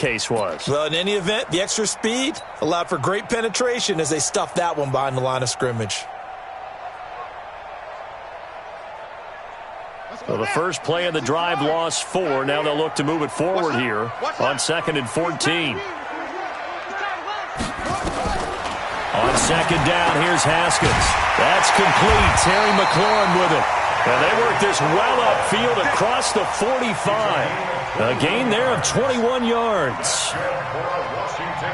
case was. Well, in any event, the extra speed allowed for great penetration as they stuffed that one behind the line of scrimmage. So the first play of the drive lost 4. Now they'll look to move it forward here on 2nd and 14. On 2nd down, here's Haskins. That's complete. Terry McLaurin with it. And they work this well upfield across the 45. A gain there of 21 yards.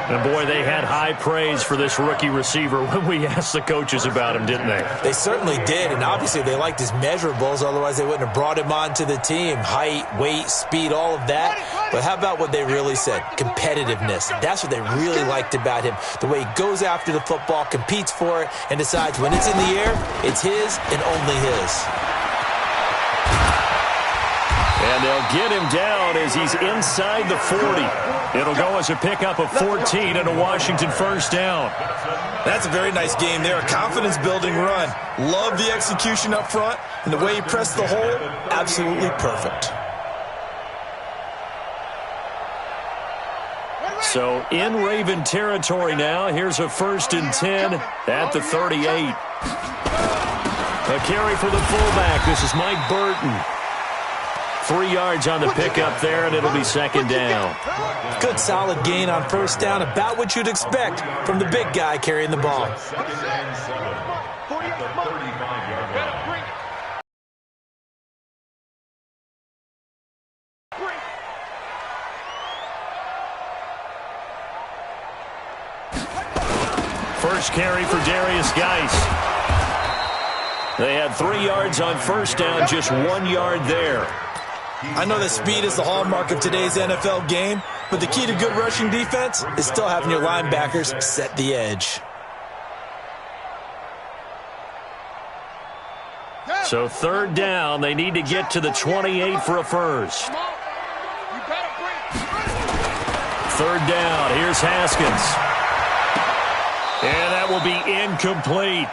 And, boy, they had high praise for this rookie receiver when we asked the coaches about him, didn't they? They certainly did, and obviously they liked his measurables. Otherwise, they wouldn't have brought him onto the team. Height, weight, speed, all of that. But how about what they really said? Competitiveness. That's what they really liked about him. The way he goes after the football, competes for it, and decides when it's in the air, it's his and only his. And they'll get him down as he's inside the 40. It'll go as a pickup of 14 and a Washington first down. That's a very nice game there. A confidence-building run. Love the execution up front, and the way he pressed the hole, absolutely perfect. So in Raven territory now, here's a 1st and 10 at the 38. A carry for the fullback. This is Mike Burton. 3 yards on the pickup there, and it'll be 2nd down. Good solid gain on 1st down, about what you'd expect from the big guy carrying the ball. First carry for Darius Geis. They had 3 yards on 1st down, just 1 yard there. I know that speed is the hallmark of today's NFL game, but the key to good rushing defense is still having your linebackers set the edge. So 3rd down, they need to get to the 28 for a first. 3rd down, here's Haskins. And that will be incomplete.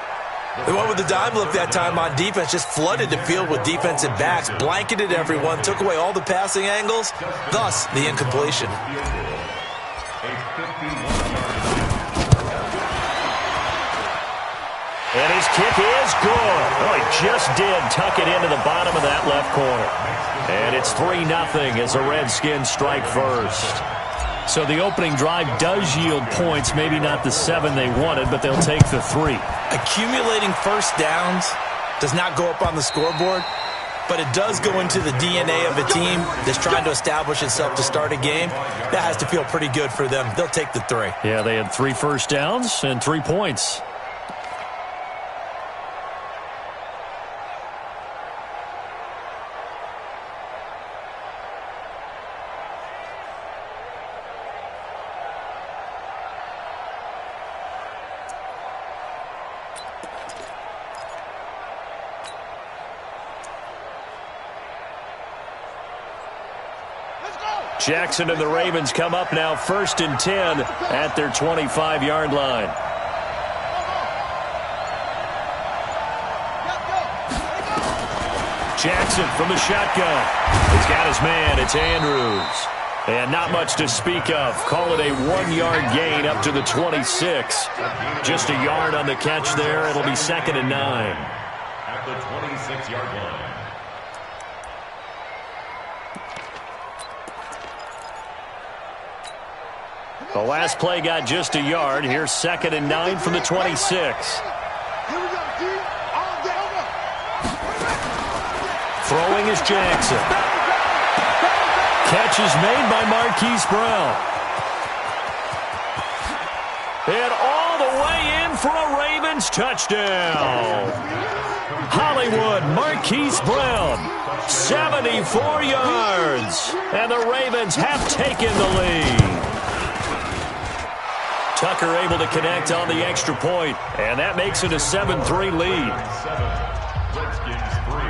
They went with the dime look that time on defense, just flooded the field with defensive backs, blanketed everyone, took away all the passing angles, thus the incompletion. And his kick is good. Oh, he just did tuck it into the bottom of that left corner. And it's 3-0 as the Redskins strike first. So the opening drive does yield points, maybe not the 7 they wanted, but they'll take the 3. Accumulating first downs does not go up on the scoreboard, but it does go into the DNA of a team that's trying to establish itself to start a game. That has to feel pretty good for them. They'll take the 3. Yeah, they had 3 first downs and 3 points. Jackson and the Ravens come up now 1st and 10 at their 25-yard line. Jackson from the shotgun. He's got his man. It's Andrews. And not much to speak of. Call it a 1-yard gain up to the 26. Just a yard on the catch there. It'll be 2nd and 9. At the 26-yard line. The last play got just a yard. Here's 2nd and 9 from the 26. Throwing is Jackson. Catch is made by Marquise Brown. And all the way in for a Ravens touchdown. Hollywood, Marquise Brown, 74 yards. And the Ravens have taken the lead. Tucker able to connect on the extra point, and that makes it a 7-3 lead. Redskins 3.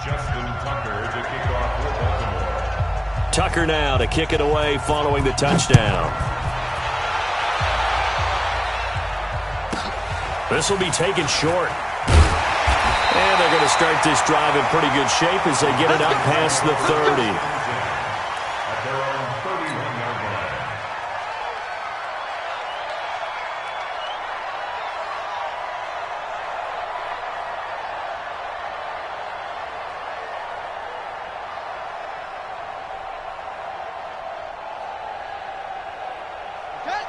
Justin Tucker to kick off for Baltimore. Tucker now to kick it away following the touchdown. This will be taken short. And they're going to start this drive in pretty good shape as they get it up past the 30.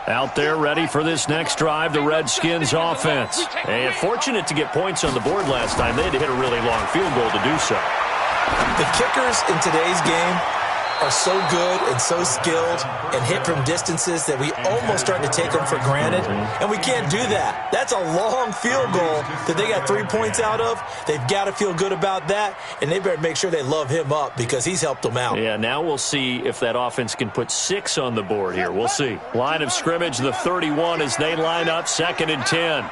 Out there ready for this next drive, the Redskins offense. And fortunate to get points on the board last time. They had to hit a really long field goal to do so. The kickers in today's game are so good and so skilled and hit from distances that we almost start to take them for granted, and we can't do that. That's a long field goal that they got 3 points out of. They've got to feel good about that, and they better make sure they love him up because he's helped them out. Yeah, now we'll see if that offense can put 6 on the board here. We'll see. Line of scrimmage, the 31 as they line up, 2nd and 10.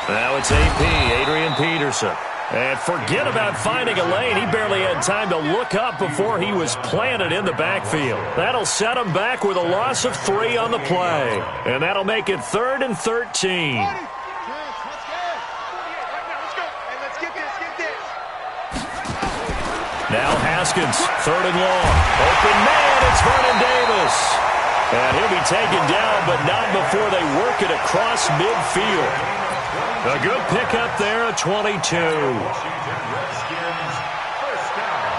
Now it's AP, Adrian Peterson. And forget about finding a lane. He barely had time to look up before he was planted in the backfield. That'll set him back with a loss of 3 on the play. And that'll make it 3rd and 13. Now Haskins, 3rd and long. Open man, it's Vernon Davis. And he'll be taken down, but not before they work it across midfield. A good pickup there at 22. Redskins, first down.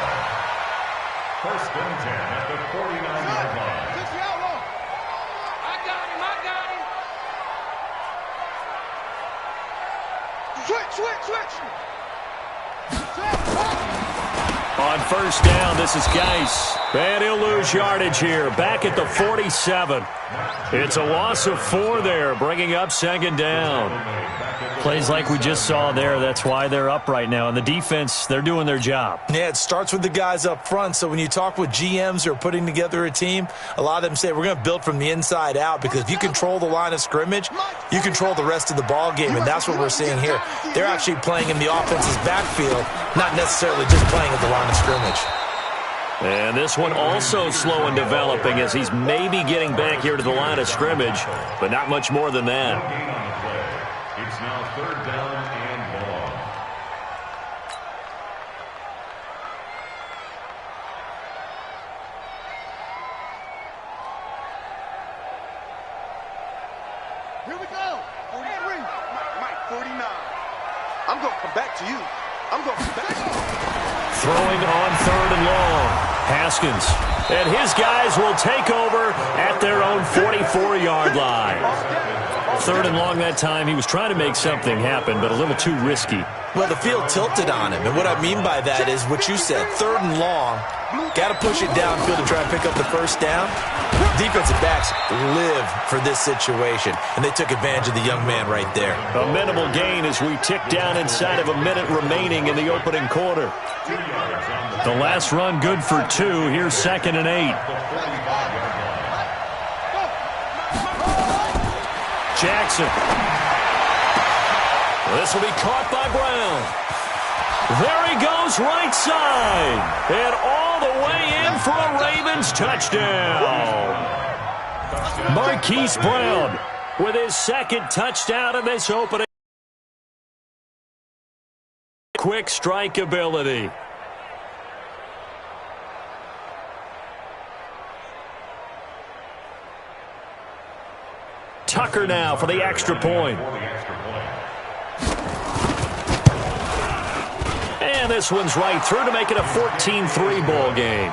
1st and 10 at the 49-yard line. I got him. Switch. On 1st down, this is Geis. And he'll lose yardage here, back at the 47. It's a loss of 4 there, bringing up 2nd down. Plays like we just saw there. That's why they're up right now. And the defense, they're doing their job. Yeah, it starts with the guys up front. So when you talk with GMs who are putting together a team, a lot of them say we're going to build from the inside out because if you control the line of scrimmage, you control the rest of the ball game, and that's what we're seeing here. They're actually playing in the offense's backfield, not necessarily just playing at the line of scrimmage. And this one also slow in developing as he's maybe getting back here to the line of scrimmage, but not much more than that. It's now 3rd down and long. Here we go. Henry. Mike, 49. I'm going to come back to you. I'm going to come back. Throwing on 3rd and long. Haskins. And his guys will take over at their own 44-yard line. 3rd and long that time. He was trying to make something happen, but a little too risky. Well, the field tilted on him, and what I mean by that is what you said, 3rd and long, got to push it downfield to try and pick up the 1st down. Defensive backs live for this situation, and they took advantage of the young man right there. A minimal gain as we tick down inside of a minute remaining in the opening quarter. The last run good for 2. Here's 2nd and 8. Jackson. This will be caught by Brown. There he goes right side. And all the way in for a Ravens touchdown. Marquise Brown with his 2nd touchdown in this opening. Quick strike ability. Tucker now for the extra point. And this one's right through to make it a 14-3 ball game.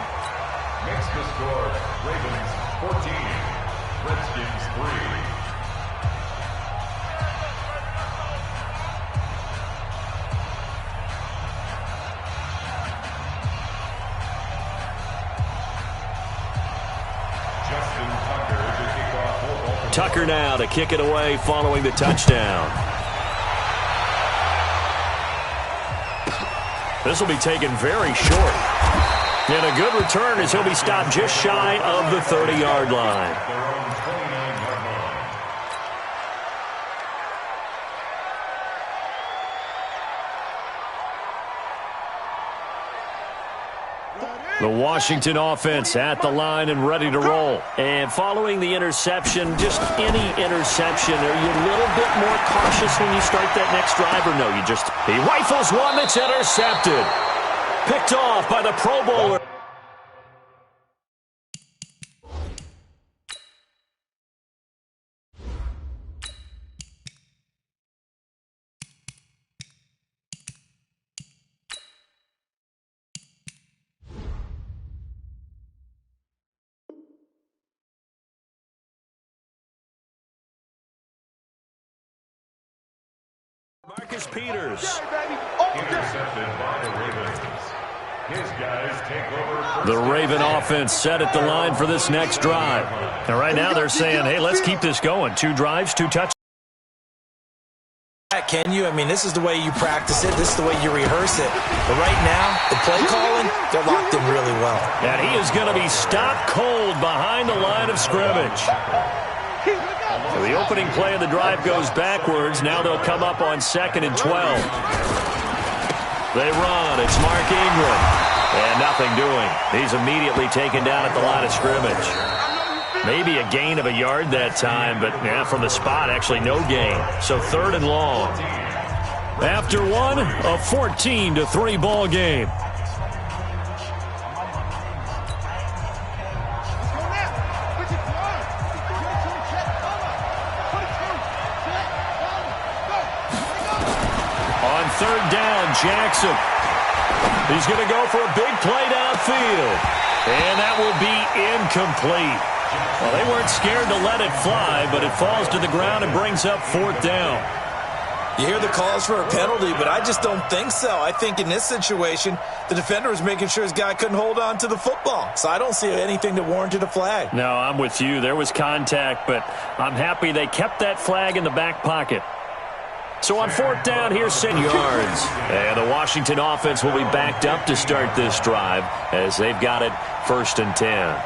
Makes the score Ravens 14, Redskins 3. Justin Tucker to kick off for Baltimore. Tucker now to kick it away following the touchdown. This will be taken very short. And a good return as he'll be stopped just shy of the 30-yard line. Their own 29-yard line. The Washington offense at the line and ready to roll. And following the interception, just any interception, are you a little bit more cautious when you start that next drive, or no? He rifles one that's intercepted. Picked off by the Pro Bowler. Marcus Peters. Intercepted by the Ravens. His guys take over. The Raven offense set at the line for this next drive. And right now they're saying, hey, let's keep this going. 2 drives, 2 touchdowns. Can you? I mean, this is the way you practice it. This is the way you rehearse it. But right now, the play calling, they're locked in really well. And he is going to be stopped cold behind the line of scrimmage. So the opening play of the drive goes backwards. Now they'll come up on 2nd and 12. They run. It's Mark Ingram. And nothing doing. He's immediately taken down at the line of scrimmage. Maybe a gain of a yard that time, but from the spot, actually no gain. So 3rd and long. After one, a 14-3 ball game. On 3rd down, Jackson. He's going to go for a big play downfield. And that will be incomplete. Well, they weren't scared to let it fly, but it falls to the ground and brings up 4th down. You hear the calls for a penalty, but I just don't think so. I think in this situation, the defender was making sure his guy couldn't hold on to the football. So I don't see anything that warranted a flag. No, I'm with you. There was contact, but I'm happy they kept that flag in the back pocket. So on 4th down, here's 10 yards. And the Washington offense will be backed up to start this drive as they've got it 1st and 10.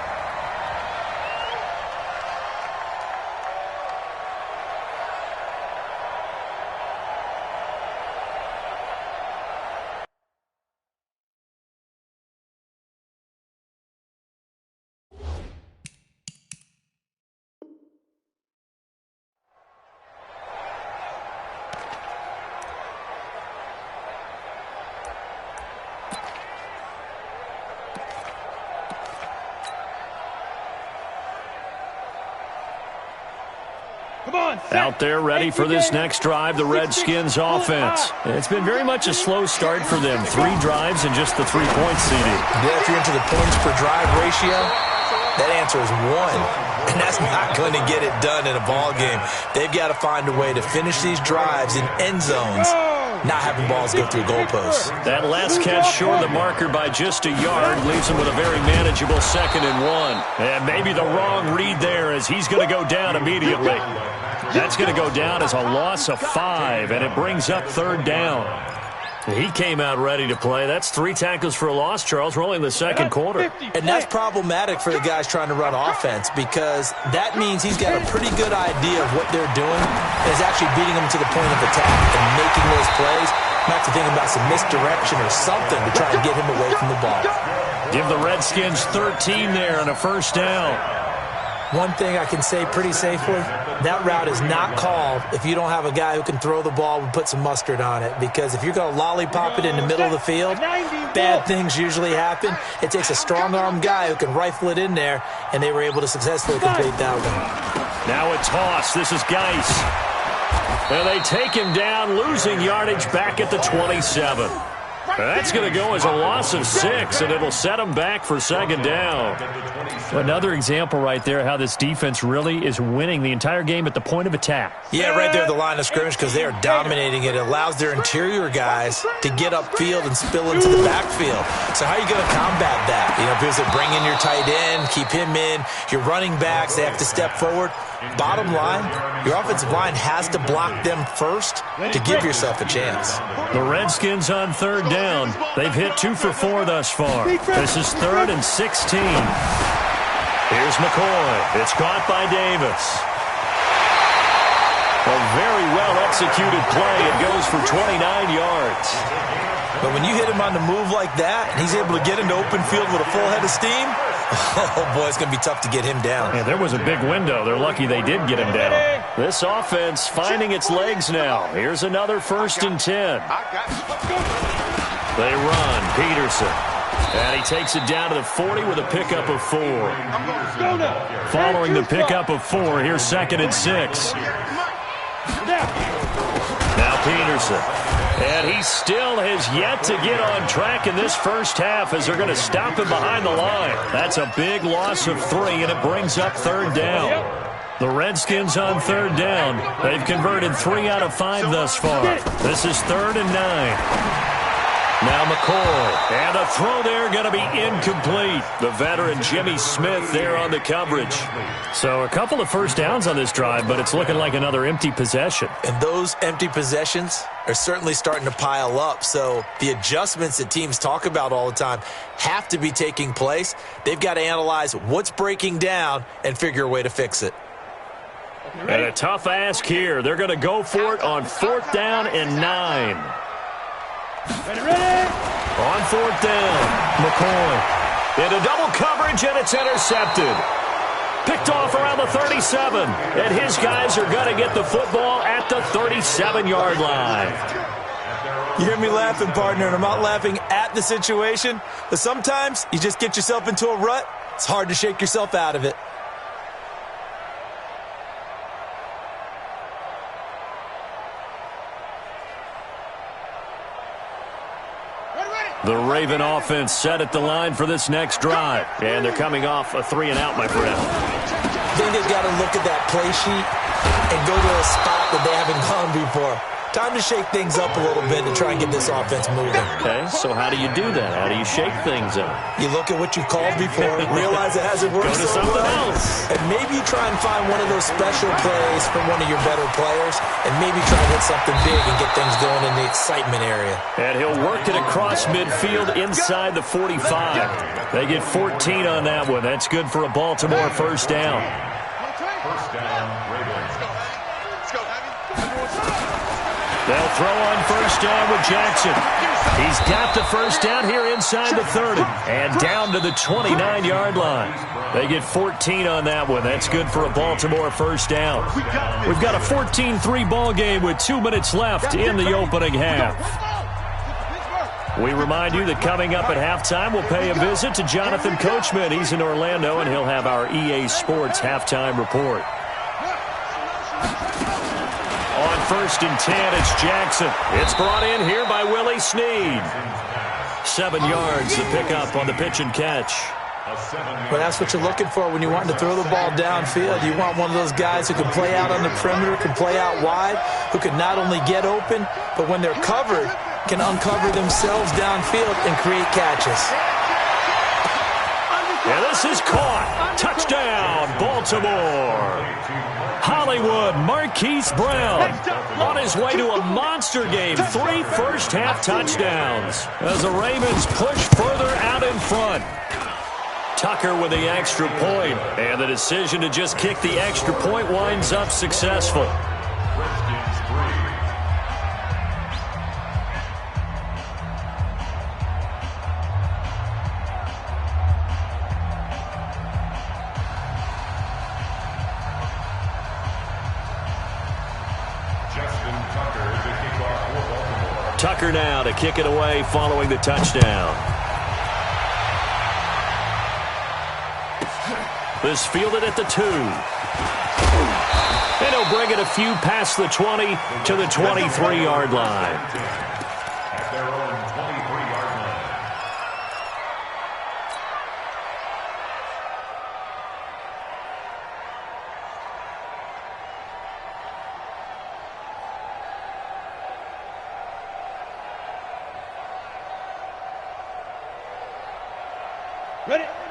Out there ready for this next drive, the Redskins offense. It's been very much a slow start for them. 3 drives and just the 3 points, CD. Yeah, if you're into the points per drive ratio, that answer is 1. And that's not going to get it done in a ball game. They've got to find a way to finish these drives in end zones, not having balls go through goalposts. That last catch short of the marker by just a yard leaves him with a very manageable 2nd and 1. And maybe the wrong read there as he's going to go down immediately. That's going to go down as a loss of 5, and it brings up 3rd down. He came out ready to play. That's 3 tackles for a loss, Charles. We're only in the 2nd quarter. And that's problematic for the guys trying to run offense because that means he's got a pretty good idea of what they're doing and is actually beating them to the point of attack and making those plays. Not to think about some misdirection or something to try to get him away from the ball. Give the Redskins 13 there and a 1st down. One thing I can say pretty safely, that route is not called if you don't have a guy who can throw the ball and put some mustard on it. Because if you're going to lollipop it in the middle of the field, bad things usually happen. It takes a strong-arm guy who can rifle it in there, and they were able to successfully complete that one. Now a toss. This is Geis. And they take him down, losing yardage back at the 27. That's going to go as a loss of 6, and it'll set them back for 2nd down. Another example right there how this defense really is winning the entire game at the point of attack. Yeah, right there at the line of scrimmage because they are dominating it. It allows their interior guys to get upfield and spill into the backfield. So how are you going to combat that? You know, because they bring in your tight end, keep him in. Your running backs, they have to step forward. Bottom line, your offensive line has to block them first to give yourself a chance. The Redskins on 3rd down. They've hit 2 for 4 thus far. This is 3rd and 16. Here's McCoy. It's caught by Davis. A very well-executed play. It goes for 29 yards. But when you hit him on the move like that, and he's able to get into open field with a full head of steam, oh, boy, it's going to be tough to get him down. Yeah, there was a big window. They're lucky they did get him down. This offense finding its legs now. Here's another 1st and 10. They run. Peterson. And he takes it down to the 40 with a pickup of 4. Following the pickup of 4, here's 2nd and 6. Now Peterson. And he still has yet to get on track in this first half as they're going to stop him behind the line. That's a big loss of 3, and it brings up 3rd down. The Redskins on third down. They've converted 3 out of 5 thus far. This is 3rd and 9. Now McCoy. And the throw there going to be incomplete. The veteran Jimmy Smith there on the coverage. So a couple of first downs on this drive, but it's looking like another empty possession. And those empty possessions are certainly starting to pile up. So the adjustments that teams talk about all the time have to be taking place. They've got to analyze what's breaking down and figure a way to fix it. And a tough ask here. They're going to go for it on 4th down and 9. Ready. On 4th down, McCoy. Into double coverage, and it's intercepted. Picked off around the 37. And his guys are going to get the football at the 37-yard line. You hear me laughing, partner, and I'm not laughing at the situation. But sometimes you just get yourself into a rut. It's hard to shake yourself out of it. The Raven offense set at the line for this next drive. And they're coming off a 3-and-out, my friend. I think they've got to look at that play sheet and go to a spot that they haven't gone before. Time to shake things up a little bit to try and get this offense moving. Okay, so how do you do that? How do you shake things up? You look at what you've called before, realize it hasn't worked Go to so something well, else. and maybe you try and find one of those special plays from one of your better players, and maybe try and hit something big and get things going in the excitement area. And he'll work it across midfield inside the 45. They get 14 on that one. That's good for a Baltimore first down. First down, Ravens. Let's go, Abby. They'll throw on first down with Jackson. He's got the first down here inside the 30 and down to the 29-yard line. They get 14 on that one. That's good for a Baltimore first down. We've got a 14-3 ball game with 2 minutes left in the opening half. We remind you that coming up at halftime, we'll pay a visit to Jonathan Coachman. He's in Orlando, and he'll have our EA Sports halftime report. On 1st and 10, it's Jackson. It's brought in here by Willie Snead. 7 yards to pick up on the pitch and catch. Well, that's what you're looking for when you want to throw the ball downfield. You want one of those guys who can play out on the perimeter, can play out wide, who can not only get open, but when they're covered, can uncover themselves downfield and create catches. And this is caught. Touchdown, Baltimore. Hollywood Marquise Brown on his way to a monster game. 3 first-half touchdowns as the Ravens push further out in front. Tucker with the extra point, and the decision to just kick the extra point winds up successful. Tucker now to kick it away following the touchdown. This fielded at the 2. And he'll bring it a few past the 20 to the 23-yard line. At their own 23-yard line.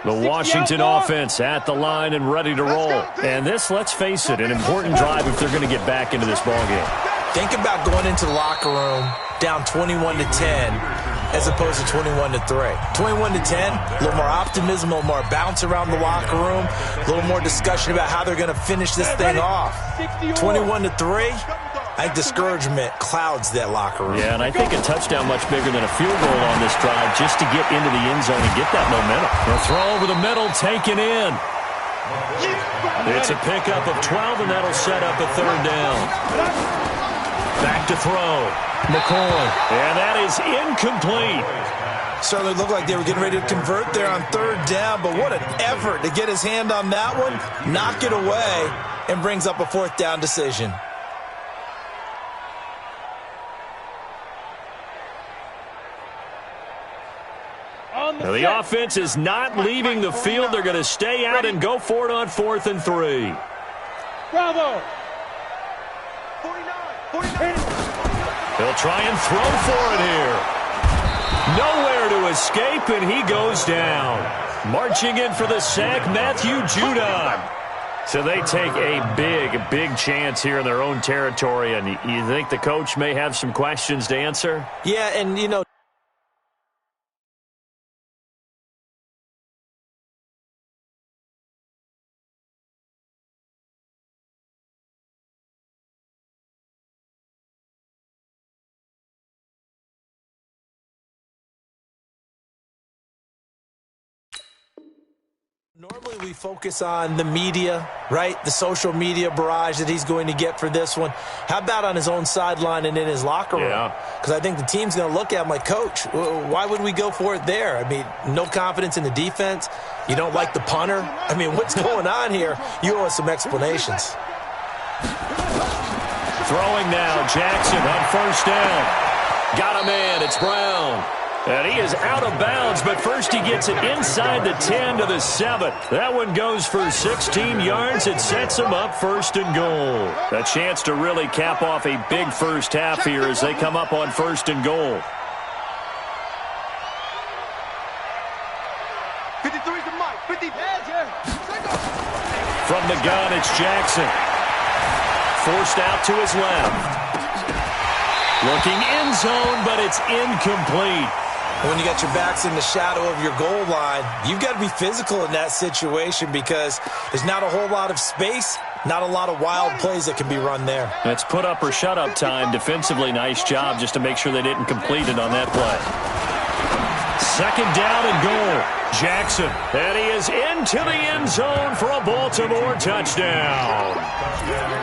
The Washington offense at the line and ready to roll. And this, let's face it, an important drive if they're going to get back into this ballgame. Think about going into the locker room down 21-10 as opposed to 21-3. 21-10, a little more optimism, a little more bounce around the locker room, a little more discussion about how they're going to finish this thing off. 21-3, I think discouragement clouds that locker room. Yeah, and I think a touchdown much bigger than a field goal on this drive just to get into the end zone and get that momentum. The throw over the middle, taken in. It's a pickup of 12, and that'll set up a 3rd down. Back to throw. McCoy. And that is incomplete. Certainly looked like they were getting ready to convert there on 3rd down, but what an effort to get his hand on that one, knock it away, and brings up a 4th down decision. Now the offense is not leaving the field. They're going to stay out and go for it on 4th and 3. Bravo. 49. He'll try and throw for it here. Nowhere to escape, and he goes down. Marching in for the sack, Matthew Judon. So they take a big chance here in their own territory, and you think the coach may have some questions to answer? Yeah, and, you know, normally we focus on the media, right? The social media barrage that he's going to get for this one. How about on his own sideline and in his locker room? Because I think the team's going to look at him like, Coach, why would we go for it there? I mean, no confidence in the defense. You don't like the punter. I mean, what's going on here? You owe us some explanations. Throwing now, Jackson on first down. Got a man, it's Brown. And he is out of bounds, but first he gets it inside the 10 to the 7. That one goes for 16 yards. It sets him up first and goal. A chance to really cap off a big first half here as they come up on first and goal. 53's the mic. 50. From the gun, it's Jackson. Forced out to his left. Looking end zone, but it's incomplete. When you got your backs in the shadow of your goal line, you've got to be physical in that situation because there's not a whole lot of space, not a lot of wild plays that can be run there. It's put up or shut up time. Defensively, nice job just to make sure they didn't complete it on that play. Second down and goal. Jackson, and he is into the end zone for a Baltimore touchdown.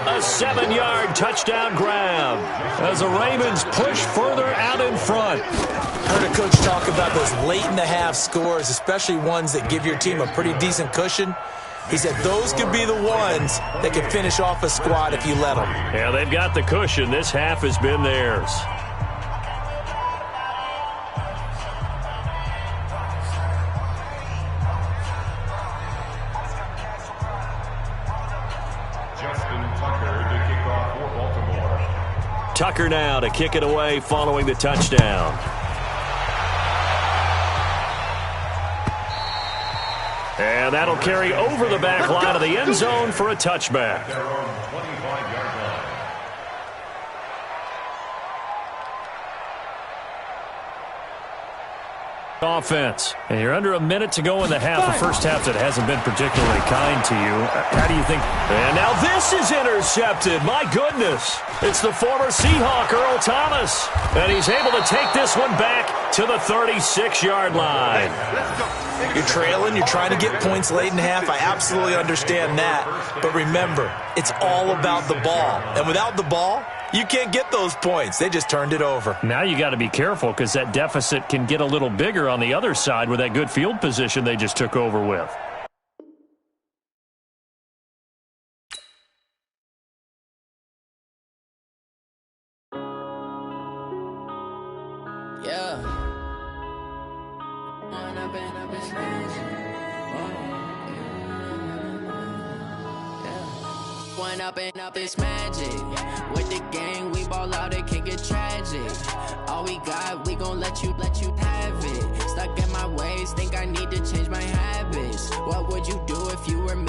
A 7-yard touchdown grab as the Ravens push further out in front. Heard a coach talk about those late-in-the-half scores, especially ones that give your team a pretty decent cushion. He said those could be the ones that can finish off a squad if you let them. Yeah, they've got the cushion. This half has been theirs. Tucker now to kick it away following the touchdown. And that'll carry over the back line of the end zone for a touchback. Their own 25-yard line. Offense. And you're under a minute to go in the half. The first half that hasn't been particularly kind to you. How do you think? And now this is intercepted. My goodness. It's the former Seahawk, Earl Thomas. And he's able to take this one back to the 36-yard line. You're trailing. You're trying to get points late in half. I absolutely understand that. But remember, it's all about the ball. And without the ball, you can't get those points. They just turned it over. Now you got to be careful because that deficit can get a little bigger on the other side with that good field position they just took over with. Up it's magic. With the gang, we ball out, it can get tragic. All we got, we gon' let you have it. Stuck in my ways, think I need to change my habits. What would you do if you were me?